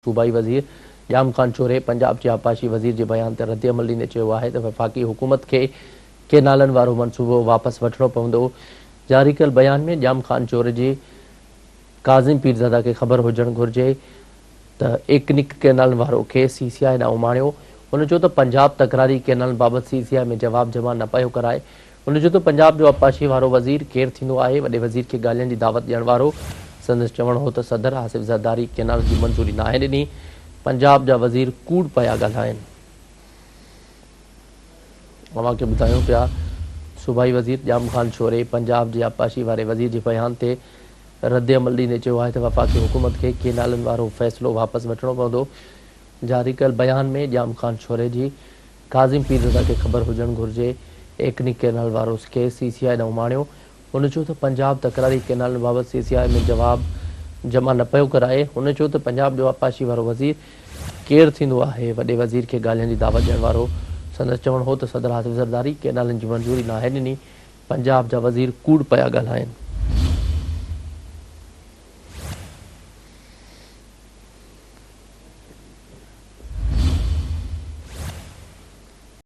सूबाई वज़ीर जाम खान चोरे पंजाब जे आबपाशी वज़ीर जे बयान ते रद्द अमल ॾींदे चयो आहे त वफ़ाक़ी हुकूमत खे केनालनि वारो मनसूबो वापसि वठणो पवंदो। जारी कयल बयान में जाम खान चोरे जे काज़िम पीरज़ादा खे ख़बर हुजणु घुरिजे त एकनिक केनाल वारो खे सीसीआई न उमाणियो। हुन चयो त पंजाब तकरारी केनाल बाबति सीसीआई में जवाब जमा न पियो कराए। हुन चयो त पंजाब जो आबपाशी वारो वज़ीर केरु थींदो आहे? वॾे वज़ीर खे ॻाल्हियुनि जी दावत ॾियण वारो। संदसि चवणु हो त सदर आसिफ ज़रदारी केनाल जी मंज़ूरी नाहे ॾिनी। पंजाब जा वज़ीर कूड़ पिया ॻाल्हाइनि। अव्हांखे ॿुधायूं पिया सूबाई वज़ीर जाम खान चोरे पंजाब जे आबपाशी वारे वज़ीर जे बयान ते रद्द अमल ॾींदे चयो आहे त वफ़ाक़ी हुकूमत खे केनालनि वारो फ़ैसिलो वापसि वठणो पवंदो। जारी कयल बयान में जाम खान चोरे जी काज़िम पीरज़ादा खे ख़बर हुजणु घुरिजे एकनिक केनाल वारो खे सीसीआई न उमाणियो। हुन चयो त पंजाब तकरारी केनालनि बाबति सीसीआई में जवाब जमा न पियो कराए। हुन चयो त पंजाब जो आबपाशी वारो वज़ीर केरु थींदो आहे? वॾे वज़ीर खे ॻाल्हियुनि जी दावत ॾियण वारो। संदसि चवणु हो त सदर आसिफ ज़रदारी केनालनि जी मंज़ूरी नाहे ॾिनी। पंजाब जा वज़ीर कूड़ पिया ॻाल्हाइनि।